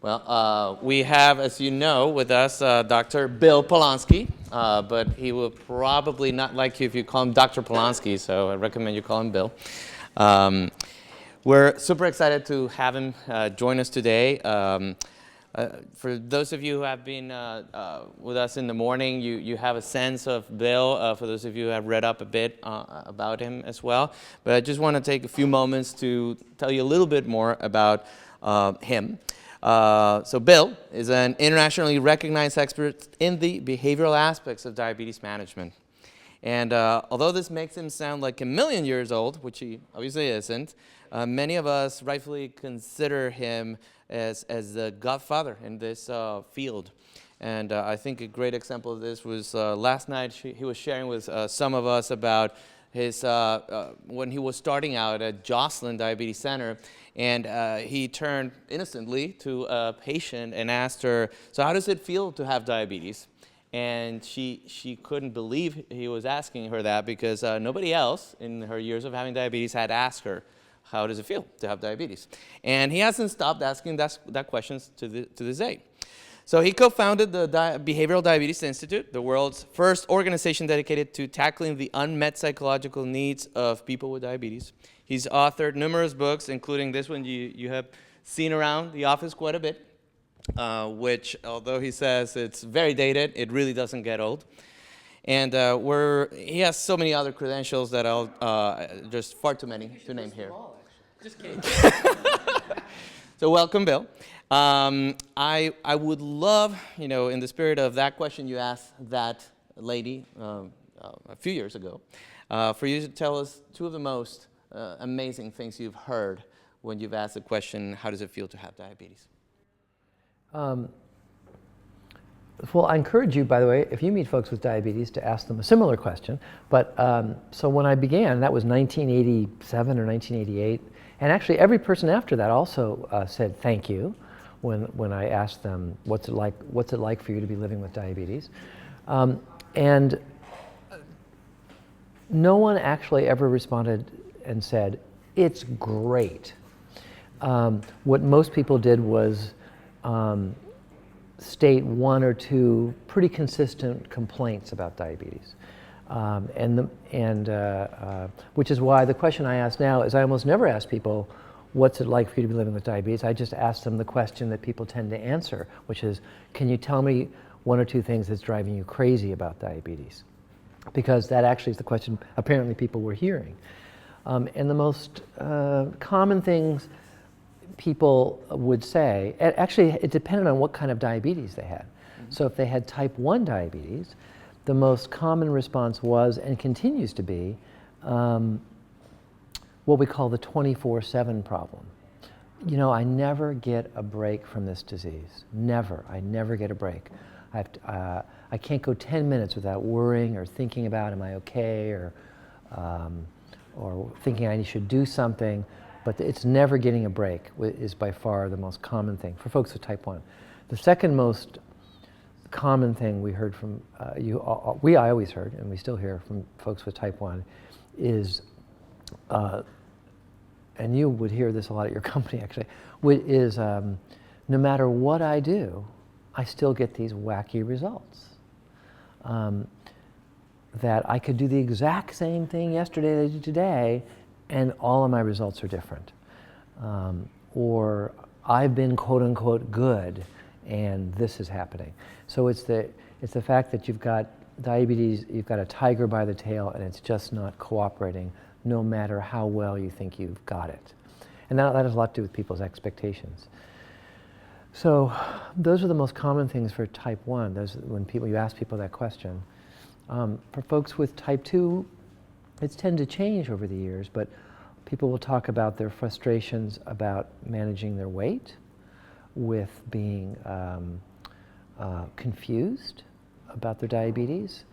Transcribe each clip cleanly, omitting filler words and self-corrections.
We have, as you know, with us Dr. Bill Polonsky, but he will probably not like you if you call him Dr. Polonsky, so I recommend you call him Bill. We're super excited to have him join us today. For those of you who have been with us in the morning, you have a sense of Bill. For those of you who have read up a bit about him as well. But I just want to take a few moments to tell you a little bit more about him. So Bill is an internationally recognized expert in the behavioral aspects of diabetes management. And although this makes him sound like a million years old, which he obviously isn't, many of us rightfully consider him as the godfather in this field. And I think a great example of this was last night he was sharing with some of us about his when he was starting out at Joslin Diabetes Center, and he turned innocently to a patient and asked her, "So how does it feel to have diabetes?" And she couldn't believe he was asking her that because nobody else in her years of having diabetes had asked her, "How does it feel to have diabetes?" And he hasn't stopped asking that questions to this day. So he co-founded the Behavioral Diabetes Institute, the world's first organization dedicated to tackling the unmet psychological needs of people with diabetes. He's authored numerous books, including this one you have seen around the office quite a bit, which, although he says it's very dated, it really doesn't get old. And he has so many other credentials that I'll just far too many to name here. Just kidding. So welcome, Bill. I would love, in the spirit of that question you asked that lady a few years ago, for you to tell us two of the most amazing things you've heard when you've asked the question, how does it feel to have diabetes? Well, I encourage you, by the way, if you meet folks with diabetes, to ask them a similar question. But so when I began, that was 1987 or 1988, and actually every person after that also said thank you when I asked them what's it like for you to be living with diabetes, and no one actually ever responded and said it's great. What most people did was state one or two pretty consistent complaints about diabetes. Which is why the question I ask now is I almost never ask people, what's it like for you to be living with diabetes? I just ask them the question that people tend to answer, which is, can you tell me one or two things that's driving you crazy about diabetes? Because that actually is the question apparently people were hearing. And the most common things people would say, actually it depended on what kind of diabetes they had. So if they had type 1 diabetes, the most common response was, and continues to be, what we call the 24/7 problem. I never get a break from this disease. Never. I never get a break. I can't go 10 minutes without worrying or thinking about, am I okay, or thinking I should do something. But it's never getting a break is by far the most common thing for folks with type 1. The second most common thing we heard from I always heard, and we still hear from folks with type 1, is, and you would hear this a lot at your company actually, is no matter what I do, I still get these wacky results. That I could do the exact same thing yesterday that I did today, and all of my results are different. Or I've been quote unquote good, and this is happening. So it's the fact that you've got diabetes, you've got a tiger by the tail, and it's just not cooperating, no matter how well you think you've got it. And that has a lot to do with people's expectations. So those are the most common things for type 1. When you ask people that question. For folks with type 2, it's tended to change over the years, but people will talk about their frustrations about managing their weight, with being confused about their diabetes.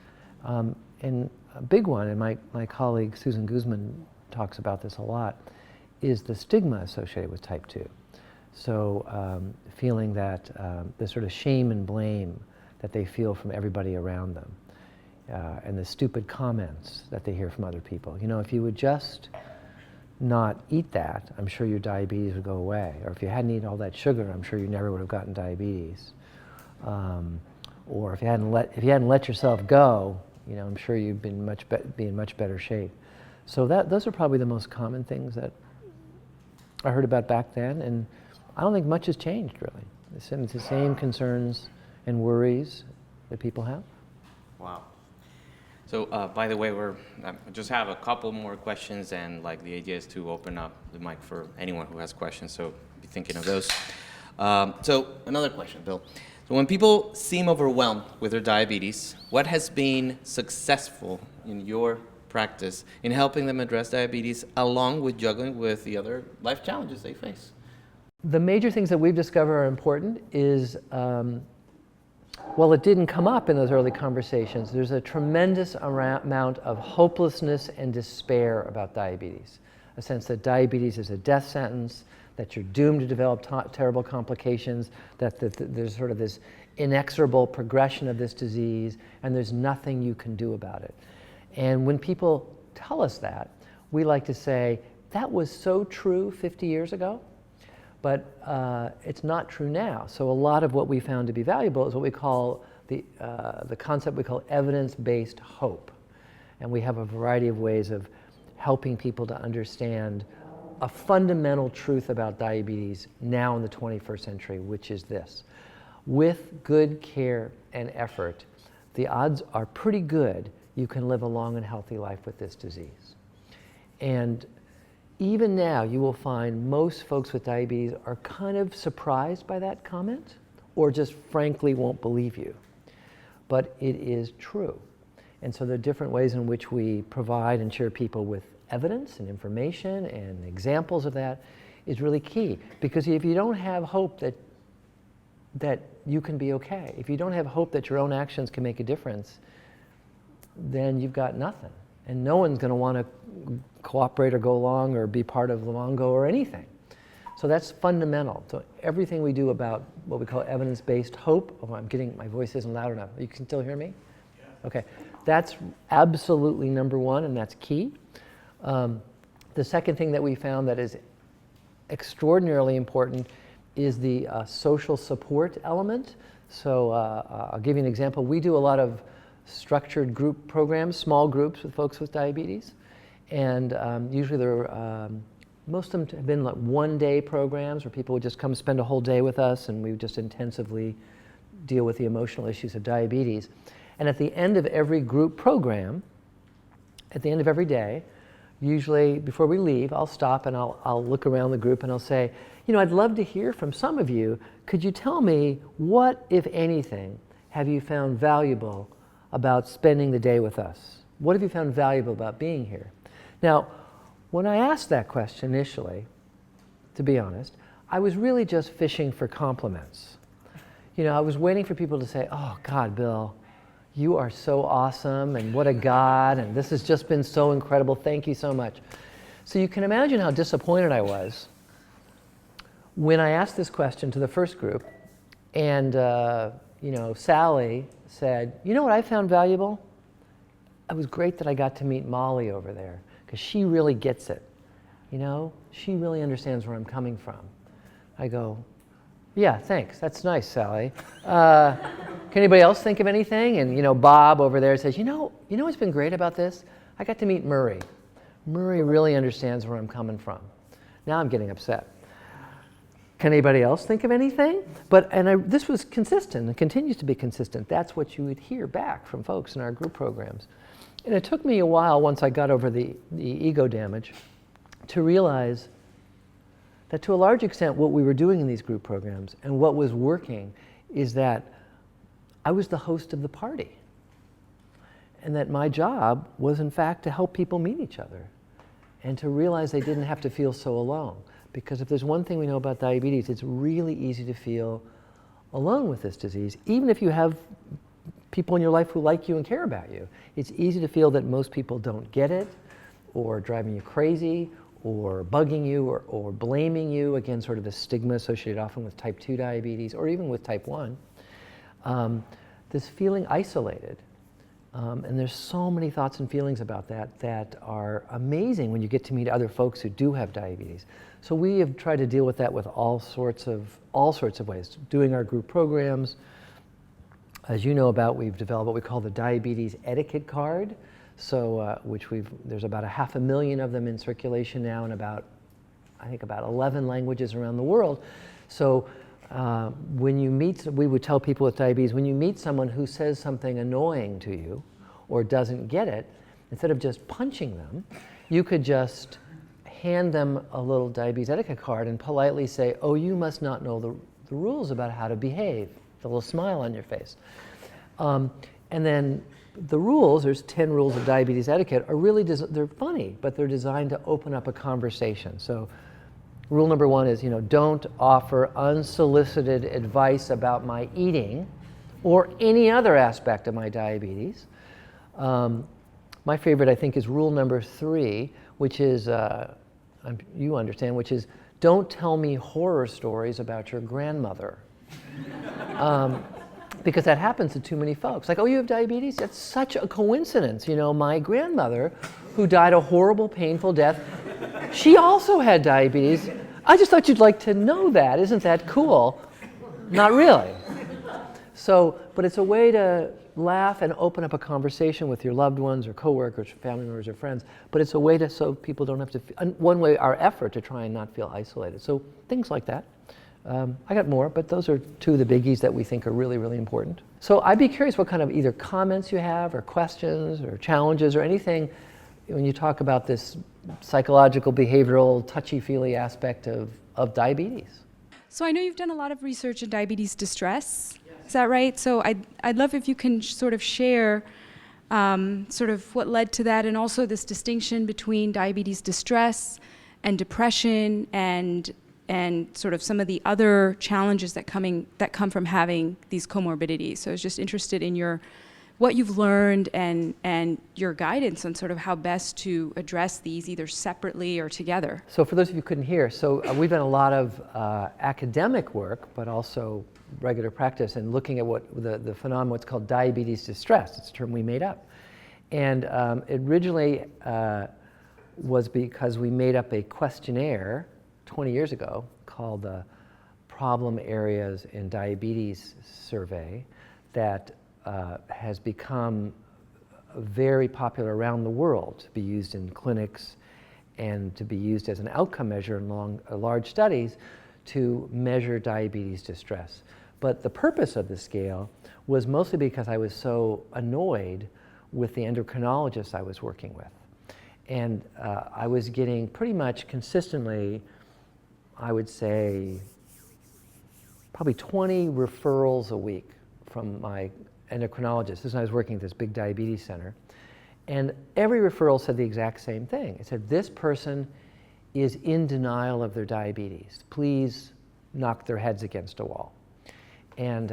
And a big one, and my colleague Susan Guzman talks about this a lot, is the stigma associated with type 2. So feeling that the sort of shame and blame that they feel from everybody around them, and the stupid comments that they hear from other people. If you would just not eat that, I'm sure your diabetes would go away. Or if you hadn't eaten all that sugar, I'm sure you never would have gotten diabetes. Or if you hadn't let yourself go, I'm sure you'd be in much better shape. So those are probably the most common things that I heard about back then, and I don't think much has changed really. It's the same concerns and worries that people have. Wow. So, by the way, I just have a couple more questions, and the idea is to open up the mic for anyone who has questions. So, be thinking of those. So, another question, Bill. So, when people seem overwhelmed with their diabetes, what has been successful in your practice in helping them address diabetes, along with juggling with the other life challenges they face? The major things that we've discovered are important is. Well, it didn't come up in those early conversations. There's a tremendous amount of hopelessness and despair about diabetes. A sense that diabetes is a death sentence, that you're doomed to develop terrible complications, that there's sort of this inexorable progression of this disease, and there's nothing you can do about it. And when people tell us that, we like to say, that was so true 50 years ago. But it's not true now. So a lot of what we found to be valuable is what we call the concept we call evidence-based hope. And we have a variety of ways of helping people to understand a fundamental truth about diabetes now in the 21st century, which is this. With good care and effort, the odds are pretty good you can live a long and healthy life with this disease. And even now, you will find most folks with diabetes are kind of surprised by that comment, or just frankly won't believe you. But it is true. And so there are different ways in which we provide and share people with evidence and information and examples of that is really key. Because if you don't have hope that you can be okay, if you don't have hope that your own actions can make a difference, then you've got nothing. And no one's going to want to cooperate or go along or be part of Livongo or anything. So that's fundamental. So everything we do about what we call evidence-based hope, my voice isn't loud enough. You can still hear me? Yeah. Okay. That's absolutely number one, and that's key. The second thing that we found that is extraordinarily important is the social support element. So I'll give you an example. We do a lot of structured group programs, small groups with folks with diabetes. And usually most of them have been one-day programs where people would just come spend a whole day with us, and we would just intensively deal with the emotional issues of diabetes. And at the end of every group program, at the end of every day, usually before we leave, I'll stop and I'll look around the group and I'll say, I'd love to hear from some of you. Could you tell me what, if anything, have you found valuable about spending the day with us? What have you found valuable about being here? Now, when I asked that question initially, to be honest, I was really just fishing for compliments. I was waiting for people to say, oh, God, Bill, you are so awesome, and what a God, and this has just been so incredible. Thank you so much. So you can imagine how disappointed I was when I asked this question to the first group, and Sally said, you know what I found valuable? It was great that I got to meet Molly over there, because she really gets it. She really understands where I'm coming from. I go, yeah, thanks. That's nice, Sally. Can anybody else think of anything? And Bob over there says, you know what's been great about this? I got to meet Murray. Murray really understands where I'm coming from. Now I'm getting upset. Can anybody else think of anything? This was consistent and continues to be consistent. That's what you would hear back from folks in our group programs. And it took me a while, once I got over the ego damage, to realize that to a large extent what we were doing in these group programs and what was working is that I was the host of the party. And that my job was in fact to help people meet each other and to realize they didn't have to feel so alone. Because if there's one thing we know about diabetes, it's really easy to feel alone with this disease, even if you have people in your life who like you and care about you. It's easy to feel that most people don't get it, or driving you crazy, or bugging you, or blaming you. Again, sort of the stigma associated often with type 2 diabetes, or even with type 1. This feeling isolated And there's so many thoughts and feelings about that that are amazing when you get to meet other folks who do have diabetes. So we have tried to deal with that with all sorts of ways. Doing our group programs, as you know about, we've developed what we call the diabetes etiquette card. So there's about 500,000 of them in circulation now in about 11 languages around the world. So when you meet, we would tell people with diabetes, when you meet someone who says something annoying to you or doesn't get it, instead of just punching them, you could just hand them a little diabetes etiquette card and politely say, oh, you must not know the rules about how to behave, with a little smile on your face. And then the rules, there's 10 rules of diabetes etiquette, are really, they're funny, but they're designed to open up a conversation. So rule number 1 is, don't offer unsolicited advice about my eating or any other aspect of my diabetes. My favorite, I think, is rule number 3, which is, you understand, which is, don't tell me horror stories about your grandmother. Because that happens to too many folks. Like, oh, you have diabetes? That's such a coincidence. My grandmother, who died a horrible, painful death, she also had diabetes. I just thought you'd like to know that. Isn't that cool? Not really. So, but it's a way to laugh and open up a conversation with your loved ones or coworkers, family members, or friends. But it's a way so people don't have to, one way, our effort to try and not feel isolated. So things like that. I got more, but those are 2 of the biggies that we think are really, really important. So I'd be curious what kind of either comments you have or questions or challenges or anything when you talk about this psychological, behavioral, touchy-feely aspect of diabetes. So I know you've done a lot of research in diabetes distress. Is that right? So I'd love if you can sort of share sort of what led to that, and also this distinction between diabetes distress and depression and sort of some of the other challenges that come from having these comorbidities. So I was just interested in what you've learned and your guidance on sort of how best to address these either separately or together. So for those of you who couldn't hear, we've done a lot of academic work, but also regular practice, and looking at what the phenomenon, what's called diabetes distress. It's a term we made up. And it originally was because we made up a questionnaire 20 years ago called the Problem Areas in Diabetes Survey that has become very popular around the world to be used in clinics and to be used as an outcome measure in large studies to measure diabetes distress. But the purpose of the scale was mostly because I was so annoyed with the endocrinologists I was working with. And I was getting pretty much consistently, I would say, probably 20 referrals a week from my endocrinologist. This is when I was working at this big diabetes center. And every referral said the exact same thing. It said, this person is in denial of their diabetes. Please knock their heads against a wall. And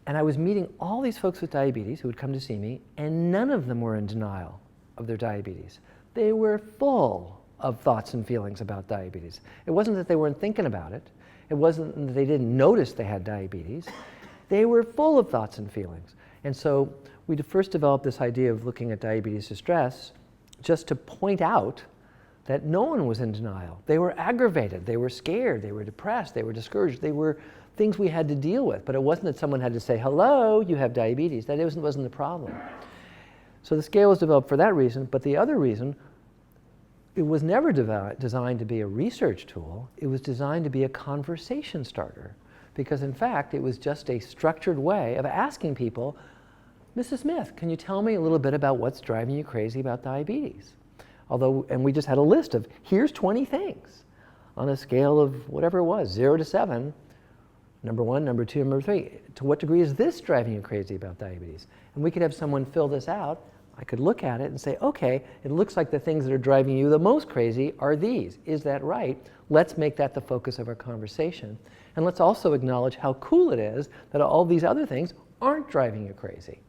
I was meeting all these folks with diabetes who would come to see me, and none of them were in denial of their diabetes. They were full of thoughts and feelings about diabetes. It wasn't that they weren't thinking about it. It wasn't that they didn't notice they had diabetes. They were full of thoughts and feelings. And so we first developed this idea of looking at diabetes distress just to point out that no one was in denial. They were aggravated, they were scared, they were depressed, they were discouraged. They were things we had to deal with, but it wasn't that someone had to say, hello, you have diabetes. That wasn't the problem. So the scale was developed for that reason, but the other reason, it was never designed to be a research tool. It was designed to be a conversation starter, because in fact, it was just a structured way of asking people, Mrs. Smith, can you tell me a little bit about what's driving you crazy about diabetes? And we just had a list of, here's 20 things on a scale of whatever it was, 0 to 7, number 1, number 2, number 3. To what degree is this driving you crazy about diabetes? And we could have someone fill this out. I could look at it and say, okay, it looks like the things that are driving you the most crazy are these. Is that right? Let's make that the focus of our conversation. And let's also acknowledge how cool it is that all these other things aren't driving you crazy.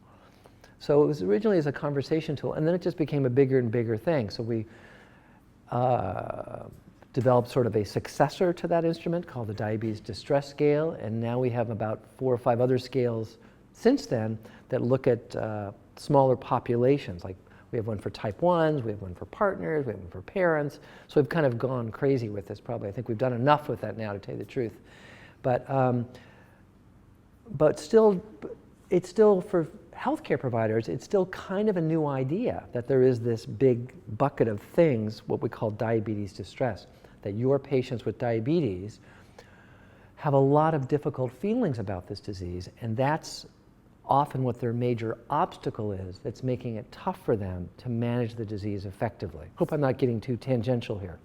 So it was originally as a conversation tool, and then it just became a bigger and bigger thing. So we developed sort of a successor to that instrument called the Diabetes Distress Scale, and now we have about 4 or 5 other scales since then that look at smaller populations. Like we have one for type 1s, we have one for partners, we have one for parents. So we've kind of gone crazy with this probably. I think we've done enough with that now, to tell you the truth. But still, it's still, for healthcare providers, it's still kind of a new idea that there is this big bucket of things, what we call diabetes distress, that your patients with diabetes have a lot of difficult feelings about this disease, and that's often what their major obstacle is that's making it tough for them to manage the disease effectively. Hope I'm not getting too tangential here.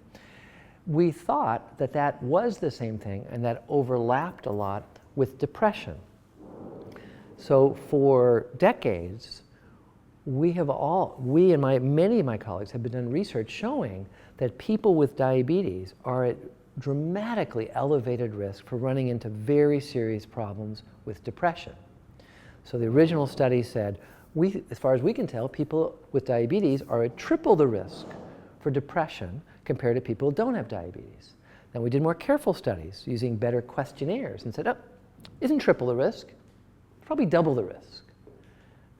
We thought that that was the same thing and that overlapped a lot with depression. So for decades, we and many of my colleagues have been done research showing that people with diabetes are at dramatically elevated risk for running into very serious problems with depression. So the original study said, as far as we can tell, people with diabetes are at triple the risk for depression compared to people who don't have diabetes. Then we did more careful studies using better questionnaires and said, oh, isn't triple the risk, probably double the risk.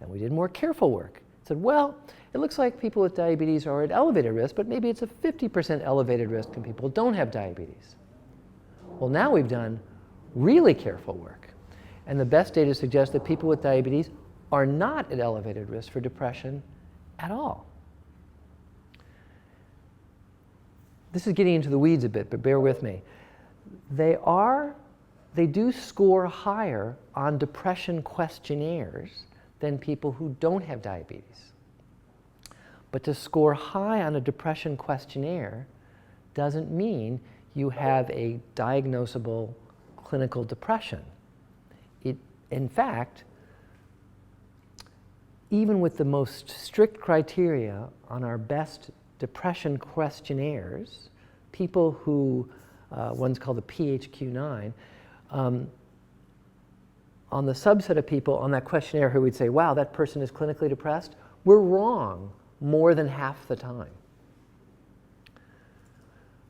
Then we did more careful work. Said, well, it looks like people with diabetes are at elevated risk, but maybe it's a 50% elevated risk in people who don't have diabetes. Well, now we've done really careful work. And the best data suggests that people with diabetes are not at elevated risk for depression at all. This is getting into the weeds a bit, but bear with me. They do score higher on depression questionnaires than people who don't have diabetes. But to score high on a depression questionnaire doesn't mean you have a diagnosable clinical depression. In fact, even with the most strict criteria on our best depression questionnaires, people who, one's called the PHQ-9, on the subset of people on that questionnaire who would say, wow, that person is clinically depressed, we're wrong more than half the time.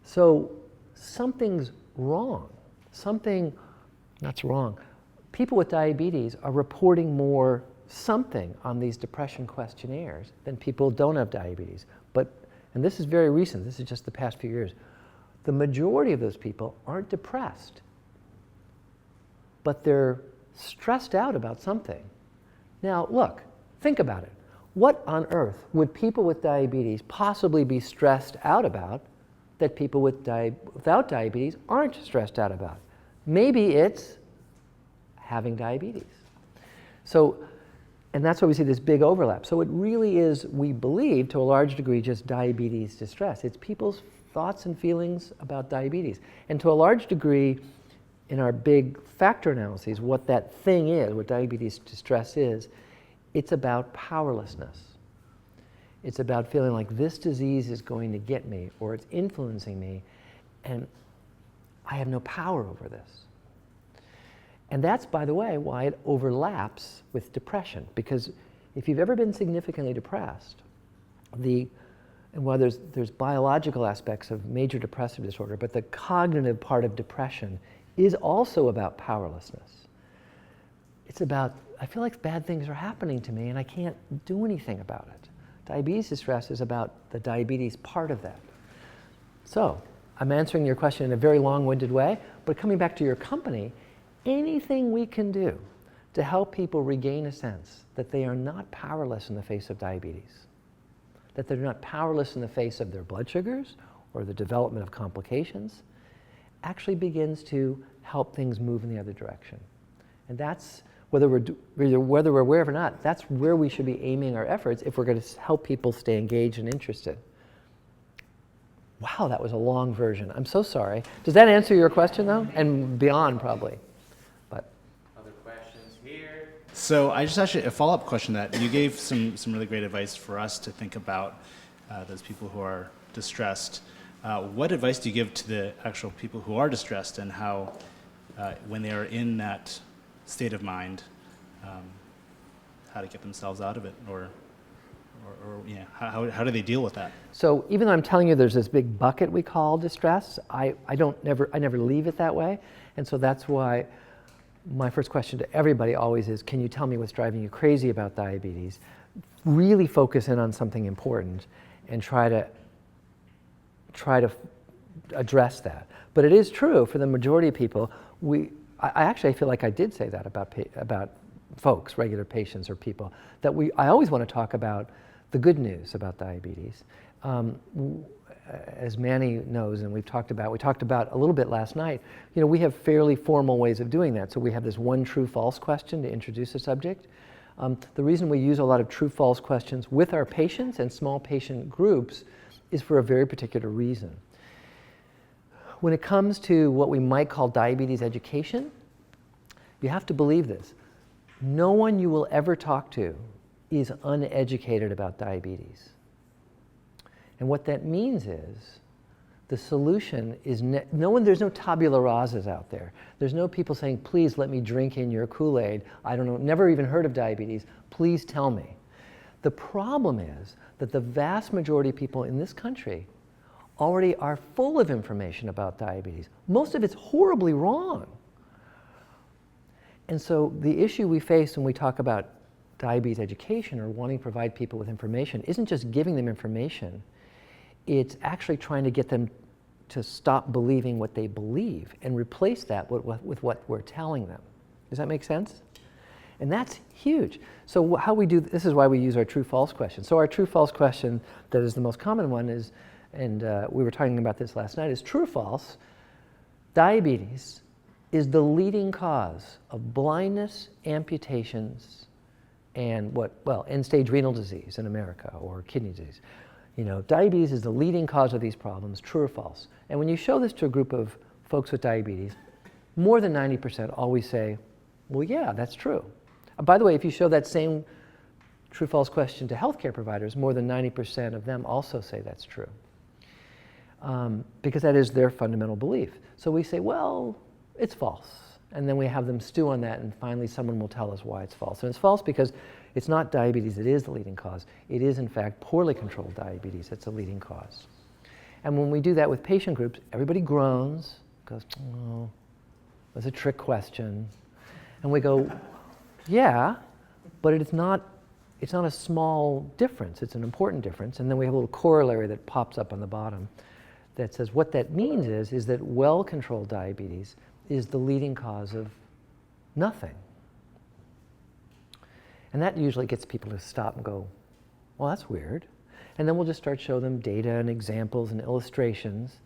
So something's wrong. That's wrong. People with diabetes are reporting more something on these depression questionnaires than people who don't have diabetes. And this is very recent, this is just the past few years, the majority of those people aren't depressed, but they're stressed out about something. Now, look, think about it. What on earth would people with diabetes possibly be stressed out about that people without diabetes aren't stressed out about? Maybe it's having diabetes. And that's why we see this big overlap. So it really is, we believe, to a large degree, just diabetes distress. It's people's thoughts and feelings about diabetes. And to a large degree, in our big factor analyses, what that thing is, what diabetes distress is, it's about powerlessness. It's about feeling like this disease is going to get me, or it's influencing me, and I have no power over this. And that's, by the way, why it overlaps with depression. Because if you've ever been significantly depressed, and while there's biological aspects of major depressive disorder, but the cognitive part of depression is also about powerlessness. It's about, I feel like bad things are happening to me and I can't do anything about it. Diabetes distress is about the diabetes part of that. So, I'm answering your question in a very long-winded way, but coming back to your company, anything we can do to help people regain a sense that they are not powerless in the face of diabetes, that they're not powerless in the face of their blood sugars or the development of complications, actually begins to help things move in the other direction. And that's, whether we're aware of it or not, that's where we should be aiming our efforts if we're going to help people stay engaged and interested. Wow, that was a long version. I'm so sorry. Does that answer your question, though? And beyond, probably. Other questions here? So I just actually, a follow-up question that you gave some really great advice for us to think about those people who are distressed. What advice do you give to the actual people who are distressed and how, when they are in that state of mind, how to get themselves out of it, or how do they deal with that? So even though I'm telling you there's this big bucket we call distress, I never leave it that way, and so that's why my first question to everybody always is, can you tell me what's driving you crazy about diabetes? really focus in on something important and try to address that. But it is true for the majority of people. I actually feel like I did say that about folks, regular patients or people, that I always want to talk about the good news about diabetes. As Manny knows, and we talked about a little bit last night, we have fairly formal ways of doing that. So we have this one true-false question to introduce a subject. The reason we use a lot of true-false questions with our patients and small patient groups is for a very particular reason. When it comes to what we might call diabetes education, you have to believe this. No one you will ever talk to is uneducated about diabetes. And what that means is the solution is there's no tabula rasas out there. There's no people saying, please let me drink in your Kool-Aid. I don't know, never even heard of diabetes. Please tell me. The problem is that the vast majority of people in this country already are full of information about diabetes. Most of it's horribly wrong. And so the issue we face when we talk about diabetes education or wanting to provide people with information isn't just giving them information. It's actually trying to get them to stop believing what they believe and replace that with what we're telling them. Does that make sense? And that's huge. So how we do this is why we use our true-false question. So our true-false question that is the most common one is, and we were talking about this last night, is true or false, diabetes is the leading cause of blindness, amputations, and end-stage renal disease in America, or kidney disease. Diabetes is the leading cause of these problems, true or false. And when you show this to a group of folks with diabetes, more than 90% always say, well, yeah, that's true. By the way, if you show that same true-false question to healthcare providers, more than 90% of them also say that's true. Because that is their fundamental belief. So we say, well, it's false. And then we have them stew on that, and finally someone will tell us why it's false. And it's false because it's not diabetes that is the leading cause. It is, in fact, poorly controlled diabetes that's the leading cause. And when we do that with patient groups, everybody groans, goes, oh, that's a trick question. And we go, yeah, but it's not a small difference. It's an important difference. And then we have a little corollary that pops up on the bottom that says what that means is that well-controlled diabetes is the leading cause of nothing. And that usually gets people to stop and go, well, that's weird. And then we'll just start showing them data and examples and illustrations.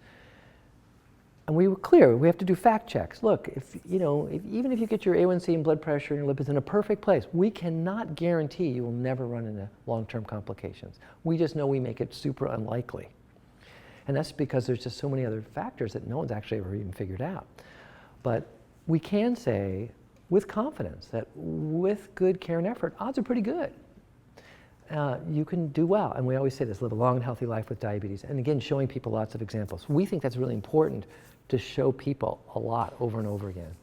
And we were clear, we have to do fact checks. Look, even if you get your A1C and blood pressure and your lipids in a perfect place, we cannot guarantee you will never run into long-term complications. We just know we make it super unlikely. And that's because there's just so many other factors that no one's actually ever even figured out. But we can say with confidence that with good care and effort, odds are pretty good. You can do well. And we always say this, live a long and healthy life with diabetes. And again, showing people lots of examples. We think that's really important to show people a lot over and over again.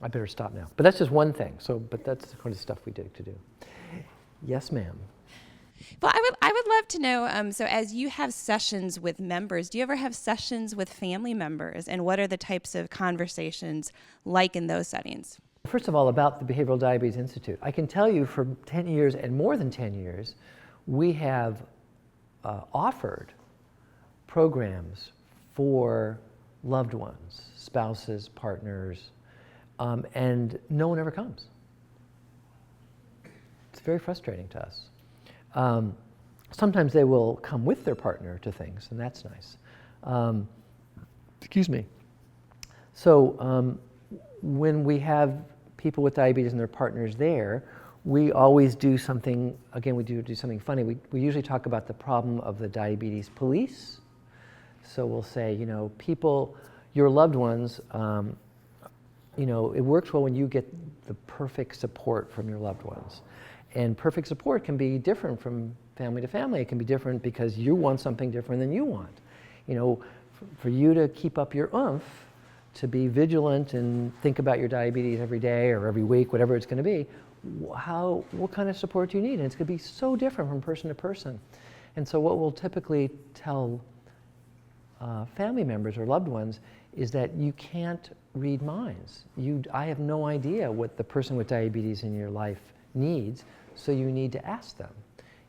I better stop now. But that's just one thing. But that's the kind of stuff we did to do. Yes, ma'am. Well, I would love to know, so as you have sessions with members, do you ever have sessions with family members? And what are the types of conversations like in those settings? First of all, about the Behavioral Diabetes Institute. I can tell you for 10 years and more than 10 years, we have offered programs for loved ones, spouses, partners, and no one ever comes. It's very frustrating to us. Sometimes they will come with their partner to things, and that's nice. Excuse me. So when we have people with diabetes and their partners there, we always do something, again, we do something funny. We usually talk about the problem of the diabetes police. So we'll say, people, your loved ones, it works well when you get the perfect support from your loved ones. And perfect support can be different from family to family. It can be different because you want something different than you want. For you to keep up your oomph, to be vigilant and think about your diabetes every day or every week, whatever it's going to be, what kind of support do you need? And it's going to be so different from person to person. And so what we'll typically tell family members or loved ones is that you can't read minds. I have no idea what the person with diabetes in your life needs, So you need to ask them.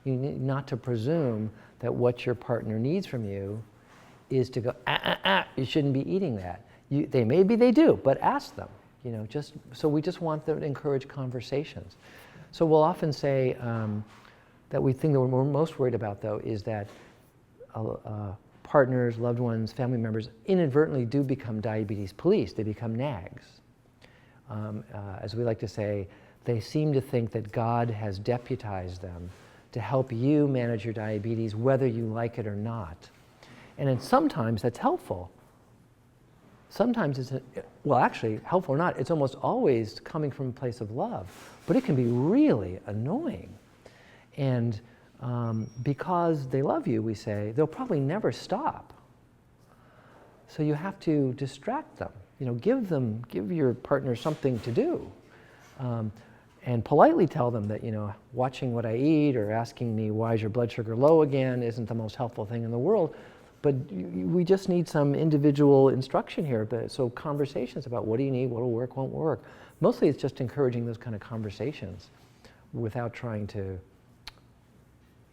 You need not to presume that what your partner needs from you is to go, you shouldn't be eating that. Maybe they do, but ask them. So we just want them to encourage conversations. So we'll often say that we think that we're most worried about, though, is that partners, loved ones, family members inadvertently do become diabetes police. They become nags. As we like to say, they seem to think that God has deputized them to help you manage your diabetes, whether you like it or not. And sometimes that's helpful. Sometimes it's, actually, helpful or not, it's almost always coming from a place of love. But it can be really annoying. And because they love you, we say, they'll probably never stop. So you have to distract them. Give your partner something to do. And politely tell them that, watching what I eat or asking me, why is your blood sugar low again, isn't the most helpful thing in the world. But we just need some individual instruction here. So conversations about what do you need, what will work, won't work. Mostly it's just encouraging those kind of conversations without trying to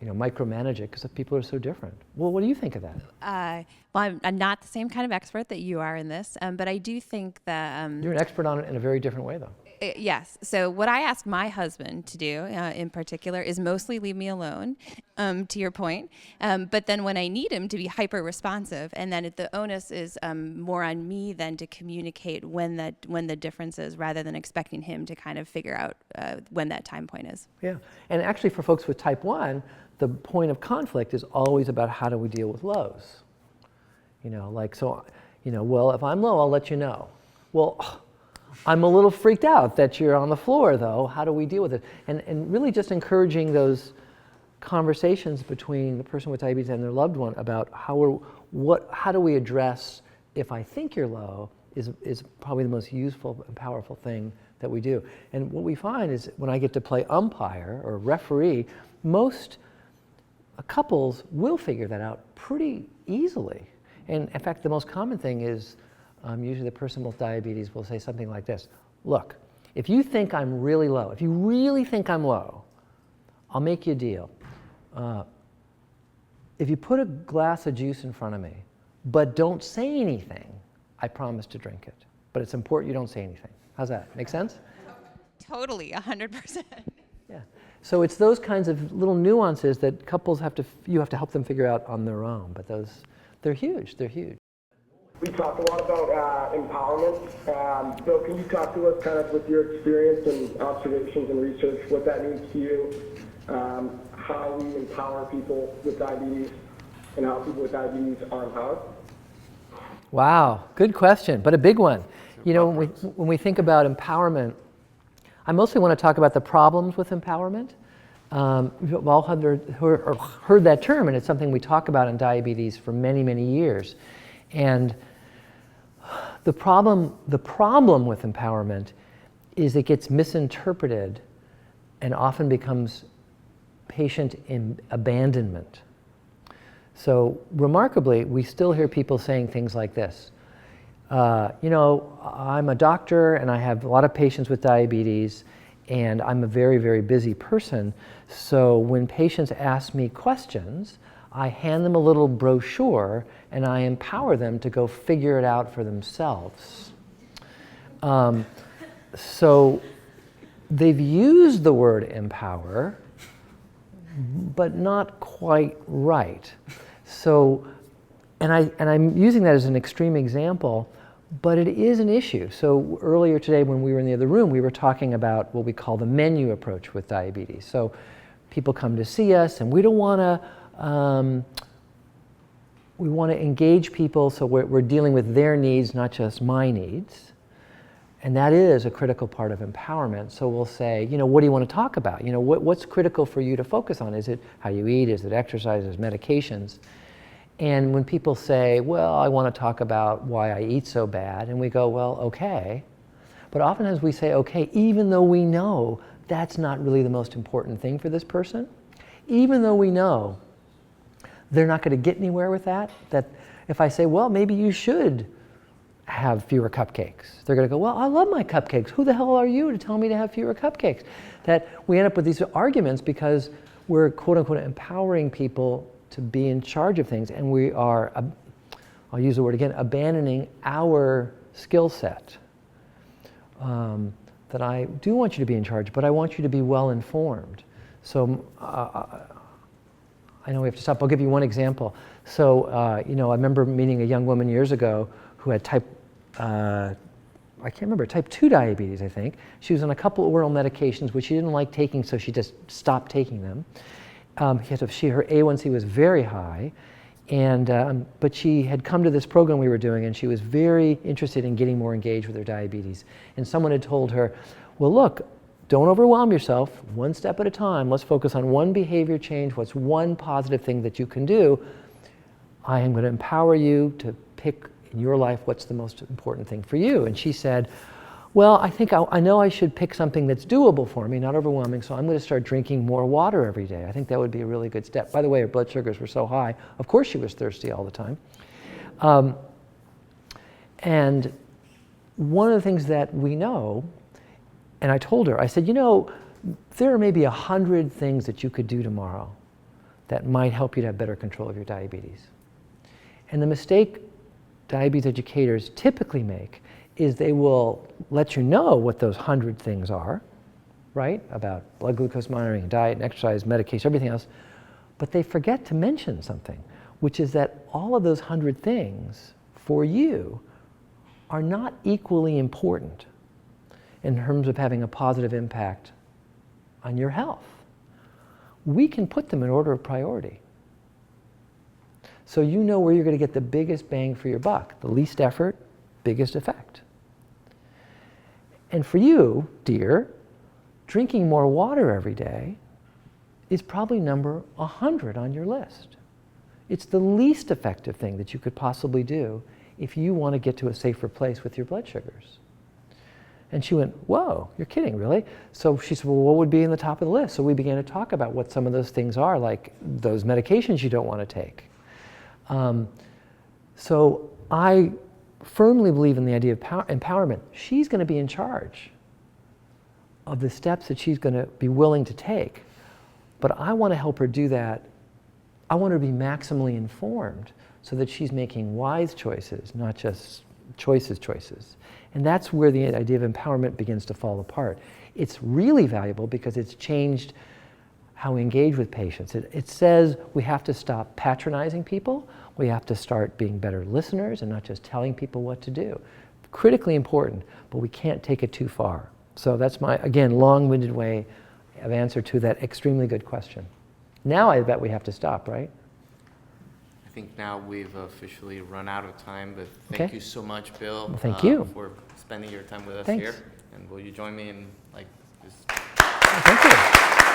micromanage it, because people are so different. Well, what do you think of that? Well, I'm not the same kind of expert that you are in this, but I do think that... You're an expert on it in a very different way, though. Yes. So what I ask my husband to do in particular is mostly leave me alone, to your point. But then when I need him to be hyper responsive, and then the onus is more on me then to communicate when the difference is, rather than expecting him to kind of figure out when that time point is. Yeah. And actually for folks with type 1, the point of conflict is always about how do we deal with lows. Well, if I'm low, I'll let you know. Well, I'm a little freaked out that you're on the floor, though. How do we deal with it? And really just encouraging those conversations between the person with diabetes and their loved one about how do we address if I think you're low is probably the most useful and powerful thing that we do. And what we find is when I get to play umpire or referee, most couples will figure that out pretty easily. And in fact, the most common thing is usually the person with diabetes will say something like this: look, if you think I'm really low, if you really think I'm low, I'll make you a deal. If you put a glass of juice in front of me, but don't say anything, I promise to drink it. But it's important you don't say anything. How's that? Make sense? Totally, 100%. Yeah. So it's those kinds of little nuances that couples you have to help them figure out on their own. But they're huge. They're huge. We talked a lot about empowerment. So can you talk to us kind of with your experience and observations and research, what that means to you, how we empower people with diabetes, and how people with diabetes are empowered? Wow, good question, but a big one. When we think about empowerment, I mostly want to talk about the problems with empowerment. We've all heard that term, and it's something we talk about in diabetes for many, many years. And the problem with empowerment is it gets misinterpreted and often becomes patient abandonment. So remarkably, we still hear people saying things like this. I'm a doctor and I have a lot of patients with diabetes, and I'm a very, very busy person. So when patients ask me questions, I hand them a little brochure and I empower them to go figure it out for themselves. So they've used the word empower, but not quite right. So, and I'm using that as an extreme example, but it is an issue. So earlier today when we were in the other room, we were talking about what we call the menu approach with diabetes. So people come to see us and we don't want to, we want to engage people, so we're dealing with their needs, not just my needs. And that is a critical part of empowerment. So we'll say, what do you want to talk about? What's critical for you to focus on? Is it how you eat? Is it exercise? Is it medications? And when people say, well, I want to talk about why I eat so bad, and we go, well, okay. But oftentimes we say, okay, even though we know that's not really the most important thing for this person, even though we know they're not going to get anywhere with that if I say, well, maybe you should have fewer cupcakes. They're going to go, well, I love my cupcakes. Who the hell are you to tell me to have fewer cupcakes? That we end up with these arguments because we're, quote unquote, empowering people to be in charge of things, and we are, I'll use the word again, abandoning our skill set. That I do want you to be in charge, but I want you to be well informed. So I know we have to stop. I'll give you one example. So, I remember meeting a young woman years ago who had type 2 diabetes, I think. She was on a couple oral medications which she didn't like taking, so she just stopped taking them. Her A1C was very high, but she had come to this program we were doing, and she was very interested in getting more engaged with her diabetes. And someone had told her, well, look, don't overwhelm yourself, one step at a time. Let's focus on one behavior change. What's one positive thing that you can do? I am going to empower you to pick in your life what's the most important thing for you. And she said, well, I think I know I should pick something that's doable for me, not overwhelming, so I'm going to start drinking more water every day. I think that would be a really good step. By the way, her blood sugars were so high, of course she was thirsty all the time. And one of the things that we know, and I told her, I said, there are maybe 100 things that you could do tomorrow that might help you to have better control of your diabetes. And the mistake diabetes educators typically make is they will let you know what those 100 things are, right? About blood glucose monitoring, diet and exercise, medication, everything else. But they forget to mention something, which is that all of those 100 things for you are not equally important in terms of having a positive impact on your health. We can put them in order of priority. So you know where you're going to get the biggest bang for your buck, the least effort, biggest effect. And for you, dear, drinking more water every day is probably number 100 on your list. It's the least effective thing that you could possibly do if you want to get to a safer place with your blood sugars. And she went, whoa, you're kidding, really? So she said, well, what would be in the top of the list? So we began to talk about what some of those things are, like those medications you don't want to take. So I firmly believe in the idea of empowerment. She's going to be in charge of the steps that she's going to be willing to take. But I want to help her do that. I want her to be maximally informed so that she's making wise choices, not just choices. And that's where the idea of empowerment begins to fall apart. It's really valuable because it's changed how we engage with patients. It says we have to stop patronizing people. We have to start being better listeners and not just telling people what to do. Critically important, but we can't take it too far. So that's my, again, long-winded way of answer to that extremely good question. Now I bet we have to stop, right? I think now we've officially run out of time, but thank you so much, Bill. Well, thank you for spending your time with us Thanks. here. And will you join me in this? Thank you.